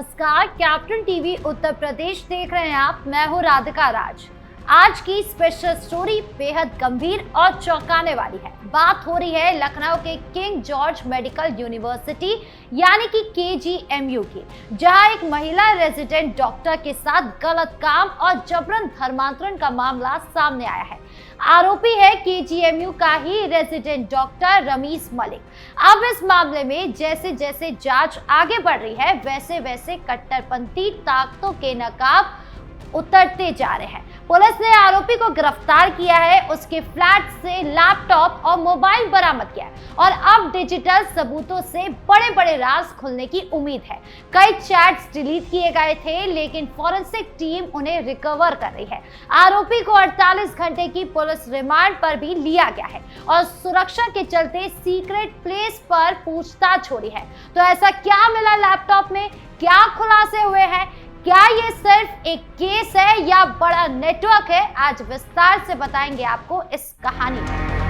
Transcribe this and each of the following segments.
नमस्कार, captain TV Uttar Pradesh देख रहे हैं आप। मैं हूं राधिका राज। आज की स्पेशल स्टोरी बेहद गंभीर और चौंकाने वाली है। बात हो रही है लखनऊ के किंग जॉर्ज मेडिकल यूनिवर्सिटी यानी कि KGMU की, जहां एक महिला रेजिडेंट डॉक्टर के साथ गलत काम और जबरन धर्मांतरण का मामला सामने आया है। आरोपी है KGMU का ही रेजिडेंट डॉक्टर रमीज मलिक। अब इस मामले में जैसे जैसे जांच आगे बढ़ रही है, वैसे वैसे कट्टरपंथी ताकतों के नकाब उतरते जा रहे हैं। पुलिस ने आरोपी को गिरफ्तार किया है, उसके फ्लैट से लैपटॉप और मोबाइल बरामद किया है और अब डिजिटल सबूतों से बड़े बड़े राज खुलने की उम्मीद है। कई चैट्स डिलीट किए गए थे, लेकिन फॉरेंसिक टीम उन्हें रिकवर कर रही है। आरोपी को 48 घंटे की पुलिस रिमांड पर भी लिया गया है और सुरक्षा के चलते सीक्रेट प्लेस पर पूछताछ हो रही है। तो ऐसा क्या मिला लैपटॉप में, क्या खुलासे हुए हैं, क्या ये सिर्फ एक केस है या बड़ा नेटवर्क है, आज विस्तार से बताएंगे आपको इस कहानी में।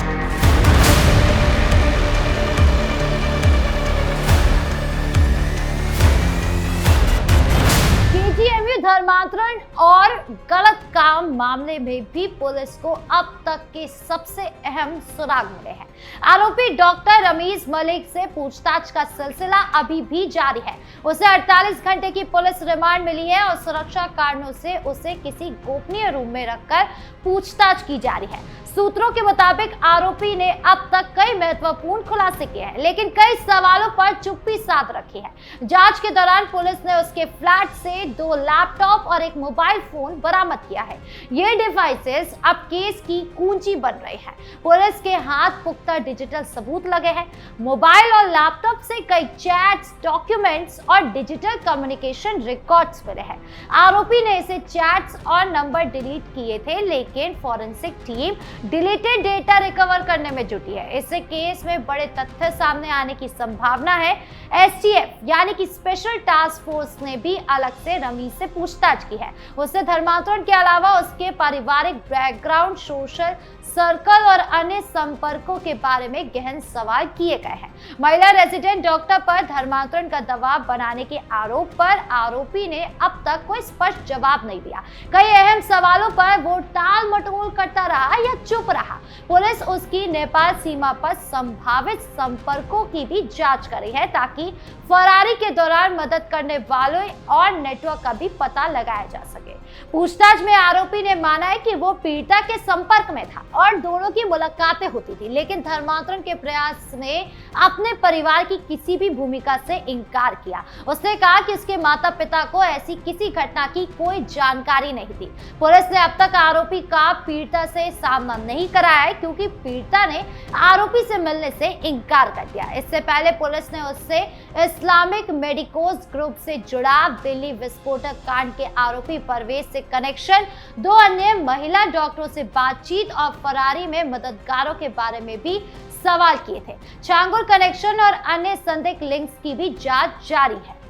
KGMU धर्मांतरण और गलत काम मामले में भी पुलिस को अब तक के सबसे अहम सुराग मिले हैं। आरोपी डॉक्टर रमीज मलिक से पूछताछ का सिलसिला अभी भी जारी है। उसे 48 घंटे की पुलिस रिमांड मिली है और सुरक्षा कारणों से उसे किसी गोपनीय रूम में रखकर पूछताछ की जा रही है। सूत्रों के मुताबिक आरोपी ने अब तक कई महत्वपूर्ण खुलासे किए हैं, लेकिन कई सवालों पर चुप्पी साध रखी है। जांच के दौरान पुलिस ने उसके फ्लैट से 2 लैपटॉप और एक मोबाइल फोन बरामद किया है। ये डिवाइसेस अब केस की कुंजी बन रहे हैं। पुलिस के हाथ पुख्ता डिजिटल सबूत लगे हैं। मोबाइल और लैपटॉप से कई चैट्स, डॉक्यूमेंट्स और डिजिटल कम्युनिकेशन रिकॉर्ड्स मिले हैं। आरोपी ने इसे चैट्स और नंबर डिलीट किए थे, लेकिन forensic team deleted data recover करने में जुटी है। इससे केस में बड़े तथ्य सामने आने की संभावना है। STF यानी कि स्पेशल टास्क फोर्स ने भी अलग से रमीज से पूछताछ की है। उससे धर्मांतरण के अलावा उसके पारिवारिक बैकग्राउंड, सोशल सर्कल और अन्य संपर्कों के बारे में गहन सवाल किए गए हैं। महिला रेजिडेंट डॉक्टर पर धर्मांतरण का दबाव बनाने के आरोप पर आरोपी ने अब तक कोई स्पष्ट जवाब नहीं दिया। कई अहम सवालों पर वो टाल मटोल करता रहा या चुप रहा। पुलिस उसकी नेपाल सीमा पर संभावित संपर्कों की भी जांच कर रही है, ताकि फरारी के दौरान मदद करने वालों और नेटवर्क का भी पता लगाया जा सके। पूछताछ में आरोपी ने माना है कि वो पीड़िता के संपर्क में था और दोनों की मुलाकातें होती थी, लेकिन धर्मांतरण के प्रयास में अपने परिवार की किसी भी भूमिका से इनकार किया। उसने कहा कि उसके माता पिता को ऐसी किसी घटना की कोई जानकारी नहीं थी। पुलिस ने अब तक आरोपी का पीड़िता से सामना नहीं कराया है, क्योंकि पीड़िता ने आरोपी से मिलने से इनकार कर दिया। इससे पहले पुलिस ने उससे इस्लामिक मेडिकोज ग्रुप से जुड़ा दिल्ली विस्फोटक कांड के आरोपी परवेज से कनेक्शन, 2 अन्य महिला डॉक्टरों से बातचीत और फरारी में मददगारों के बारे में भी सवाल किए थे। छांगुर कनेक्शन और अन्य संदिग्ध लिंक्स की भी जांच जारी है।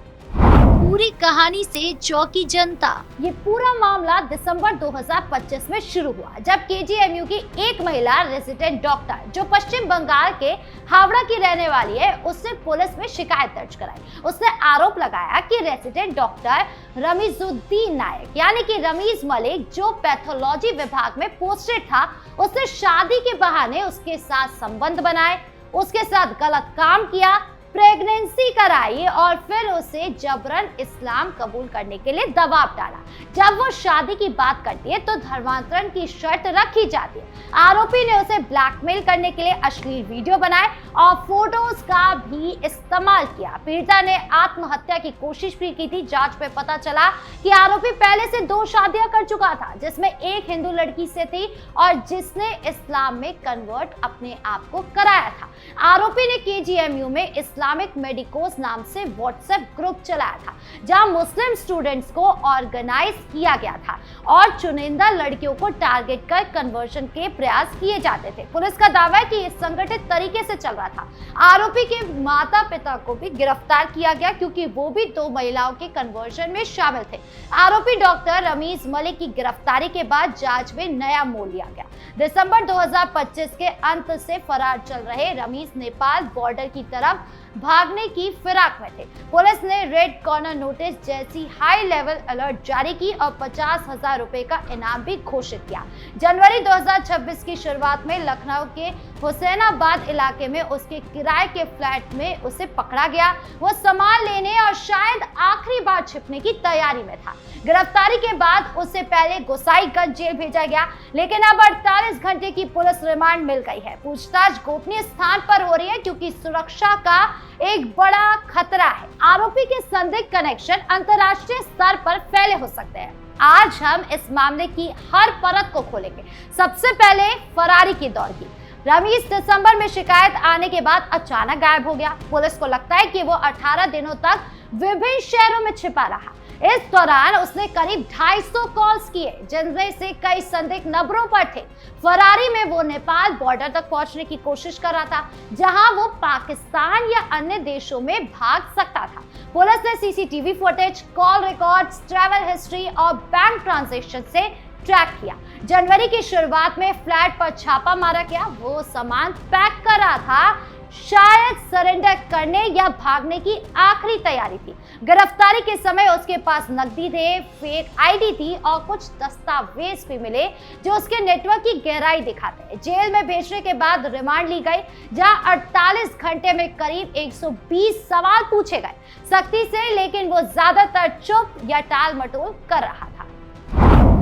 पूरी कहानी से चौंकी जनता। ये पूरा मामला दिसंबर 2025 में शुरू हुआ, जब KGMU की एक महिला रेजिडेंट डॉक्टर, जो पश्चिम बंगाल के हावड़ा की रहने वाली है, उसने पुलिस में शिकायत दर्ज कराई। उसने आरोप लगाया कि रेजिडेंट डॉक्टर रमीजुद्दीन नायक यानी कि रमीज मलिक, जो पैथोलॉजी विभाग में पोस्टेड था, उसने शादी के बहाने उसके साथ संबंध बनाए, उसके साथ गलत काम किया, प्रेगनेंसी कराई और फिर उसे जबरन इस्लाम कबूल करने के लिए दबाव डाला। जब वो शादी की बात करती है तो धर्मांतरण की शर्त रखी जाती है। आरोपी ने उसे ब्लैकमेल करने के लिए अश्लील वीडियो बनाए और फोटोज का भी इस्तेमाल किया। पीड़िता ने आत्महत्या की कोशिश भी की थी। जांच में पता चला कि आरोपी पहले से 2 शादियां कर चुका था, जिसमें एक हिंदू लड़की से थी और जिसने इस्लाम में कन्वर्ट अपने आप को कराया था। आरोपी ने KGMU में इस्लामिक मेडिकोज नाम से व्हाट्सएप ग्रुप चलाया था, जहां मुस्लिम स्टूडेंट्स को ऑर्गेनाइज किया गया था और चुनिंदा लड़कियों को टारगेट कर कन्वर्शन के प्रयास किए जाते थे। पुलिस का दावा है कि ये संगठित तरीके से चल रहा था। आरोपी के माता पिता को भी गिरफ्तार किया गया, क्योंकि वो भी 2 महिलाओं के कन्वर्शन में शामिल थे। आरोपी डॉक्टर रमीज मलिक की गिरफ्तारी के बाद जांच में नया मोड़ लिया गया। दिसंबर 2025 के अंत से फरार चल रहे रमीज नेपाल बॉर्डर की तरफ भागने की फिराक में थे। पुलिस ने रेड कॉर्नर नोटिस जैसी हाई लेवल अलर्ट जारी की और 50,000 रुपए का इनाम भी घोषित किया। जनवरी 2026 की शुरुआत में लखनऊ के हुसैनाबाद इलाके में उसके किराए के फ्लैट में उसे पकड़ा गया। वो सामान लेने और शायद आखिरी बार छिपने की तैयारी में था। गिरफ्तारी के बाद उसे पहले गोसाईगंज जेल भेजा गया, लेकिन अब 48 घंटे की पुलिस रिमांड मिल गई है। पूछताछ गोपनीय स्थान पर हो रही है क्योंकि सुरक्षा का एक बड़ा खतरा है। आरोपी के संदिग्ध कनेक्शन अंतर्राष्ट्रीय स्तर पर फैले हो सकते हैं। आज हम इस मामले की हर परत को खोलेंगे। सबसे पहले फरारी की दौड़ की। रमीज दिसंबर में शिकायत आने के बाद अचानक गायब हो गया। पुलिस को लगता है कि वो 18 दिनों तक विभिन्न शहरों में छिपा रहा। इस दौरान उसने करीब 250 कॉल्स किए, जिनमें से कई संदिग्ध नंबरों पर थे। फरारी में वो नेपाल बॉर्डर तक पहुंचने की कोशिश कर रहा था, जहां वो पाकिस्तान या अन्य देशों में भाग सकता था। पुलिस ने CCTV footage, call records, travel history और बैंक ट्रांजैक्शन से ट्रैक किया। जनवरी की शुरुआत में फ्लैट पर छापा मारा गया। वो सामान पैक कर रहा था, शायद सरेंडर करने या भागने की आखिरी तैयारी थी। गिरफ्तारी के समय उसके पास नकदी थे, फेक आईडी थी और कुछ दस्तावेज भी मिले जो उसके नेटवर्क की गहराई दिखाते हैं। जेल में भेजने के बाद रिमांड ली गई, जहां 48 घंटे में करीब 120 सवाल पूछे गए सख्ती से, लेकिन वो ज्यादातर चुप या टाल मटोल कर रहा था।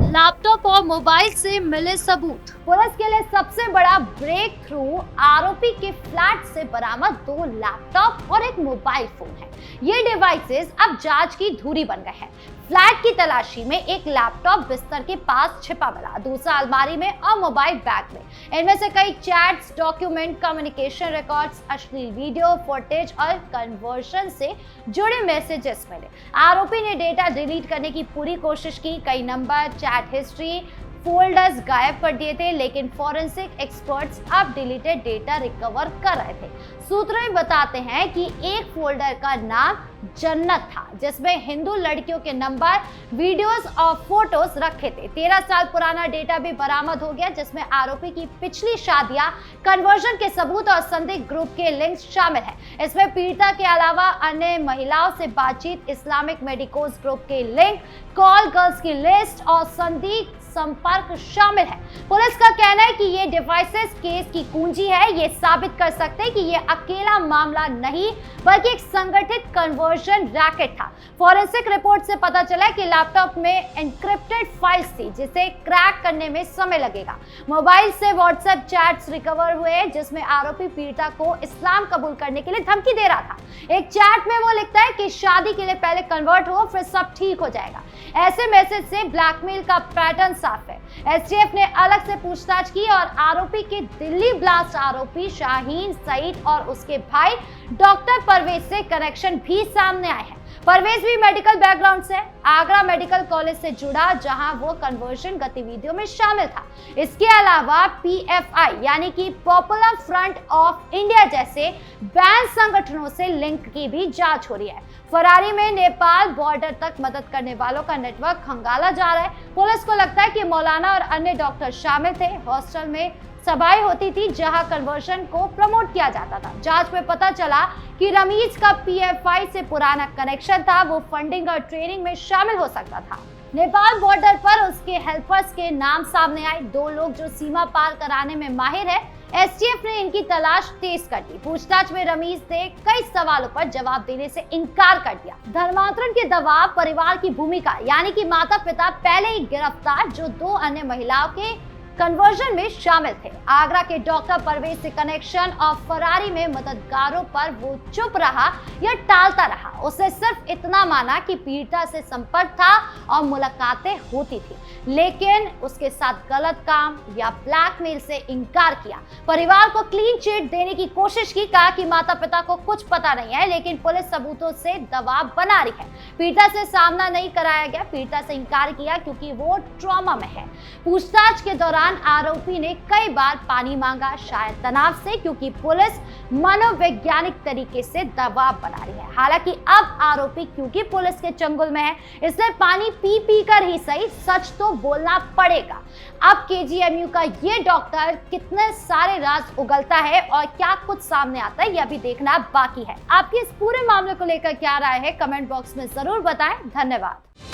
लैपटॉप और मोबाइल से मिले सबूत। पुलिस के लिए सबसे बड़ा ब्रेक थ्रू आरोपी के फ्लैट से बरामद 2 लैपटॉप और एक मोबाइल फोन है। ये डिवाइसेस अब जांच की धुरी बन गए हैं। फ्लैट की तलाशी में एक लैपटॉप बिस्तर के पास छिपा मिला, दूसरा अलमारी में और मोबाइल बैग में। इनमें से कई चैट्स, डॉक्यूमेंट, कम्युनिकेशन रिकॉर्ड्स, अश्लील वीडियो फुटेज और कन्वर्जन से जुड़े मैसेजेस मिले। आरोपी ने डेटा डिलीट करने की पूरी कोशिश की। कई नंबर, चैट हिस्ट्री, फोल्डर्स गायब कर दिए थे, लेकिन फॉरेंसिक एक्सपर्ट्स अब डिलीटेड डेटा रिकवर कर रहे थे। सूत्र बताते हैं कि एक फोल्डर का नाम जन्नत था, जिसमें हिंदू लड़कियों के नंबर, वीडियोस और फोटोज रखे थे। 13 साल पुराना डेटा भी बरामद हो गया, जिसमें आरोपी की पिछली शादियां, कन्वर्जन के सबूत और संदिग्ध ग्रुप के लिंक्स शामिल हैं। इसमें पीड़िता के अलावा अन्य महिलाओं से बातचीत, इस्लामिक मेडिकोस ग्रुप के लिंक, कॉल गर्ल्स की लिस्ट और संदिग्ध संपर्क शामिल है। पुलिस का कहना है कि ये डिवाइसेस केस की कुंजी है। ये साबित कर सकते हैं कि ये अकेला मामला नहीं, बल्कि एक संगठित कन्वर्जन रैकेट था। फॉरेंसिक रिपोर्ट से पता चला कि लैपटॉप में एन्क्रिप्टेड फाइल्स थी, जिसे क्रैक करने में समय लगेगा। मोबाइल से व्हाट्सएप चैट्स रिकवर हुए, जिसमें आरोपी पीड़िता को इस्लाम कबूल करने के लिए धमकी दे रहा था। एक चैट में वो लिखता है कि शादी के लिए पहले कन्वर्ट हो, फिर सब ठीक हो जाएगा। ऐसे मैसेज से ब्लैकमेल का पैटर्न साफ है। एसटीएफ ने अलग से पूछताछ की और आरोपी के दिल्ली ब्लास्ट आरोपी शाहीन सईद और उसके भाई डॉक्टर परवेज से कनेक्शन भी सामने आए हैं। परवेज भी मेडिकल बैकग्राउंड से आगरा मेडिकल कॉलेज से जुड़ा, जहां वो कन्वर्जन गतिविधियों में शामिल था। इसके अलावा पीएफआई यानी कि पॉपुलर फ्रंट ऑफ इंडिया जैसे बैन संगठनों से लिंक की भी जांच हो रही है। फरारी में नेपाल बॉर्डर तक मदद करने वालों का नेटवर्क खंगाला जा रहा है। पुलिस को लगता है कि मौलाना और अन्य डॉक्टर शामिल थे। हॉस्टल में सभाएं होती थी, जहां कन्वर्जन को प्रमोट किया जाता था। जांच में पता चला कि रमीज का पीएफआई से पुराना कनेक्शन था। वो फंडिंग और ट्रेनिंग में शामिल हो सकता था। नेपाल बॉर्डर पर उसके हेल्पर्स के नाम सामने आए, 2 लोग जो सीमा पार कराने में माहिर है। एसटीएफ ने इनकी तलाश तेज कर दी। पूछताछ में रमीज ने कई सवालों पर जवाब देने से इनकार कर दिया। धर्मांतरण के दबाव, परिवार की भूमिका यानी कि माता पिता पहले ही गिरफ्तार, जो 2 अन्य महिलाओं के कन्वर्जन में शामिल थे। आगरा के डॉक्टर परवेज से कनेक्शन और फरारी में मददगारों पर वो चुप रहा या टालता रहा। उसने सिर्फ इतना माना कि पीड़िता से संपर्क था और मुलाकातें होती थी, लेकिन उसके साथ गलत काम या ब्लैकमेल से इनकार किया। परिवार को क्लीन चिट देने की कोशिश की, कहा कि माता पिता को कुछ पता नहीं है, लेकिन पुलिस सबूतों से दबाव बना रही है। पीड़िता से सामना नहीं कराया गया, पीड़िता से इनकार किया क्योंकि वो ट्रॉमा में है। पूछताछ के दौरान दौरान आरोपी ने कई बार पानी मांगा, शायद तनाव से, क्योंकि पुलिस मनोवैज्ञानिक तरीके से दबाव बना रही है। हालांकि अब आरोपी क्योंकि पुलिस के चंगुल में है, इसलिए पानी पी पी कर ही सही सच तो बोलना पड़ेगा। अब केजीएमयू का ये डॉक्टर कितने सारे राज उगलता है और क्या कुछ सामने आता है, यह भी देखना बाकी है। आपकी इस पूरे मामले को लेकर क्या राय है, कमेंट बॉक्स में जरूर बताएं। धन्यवाद।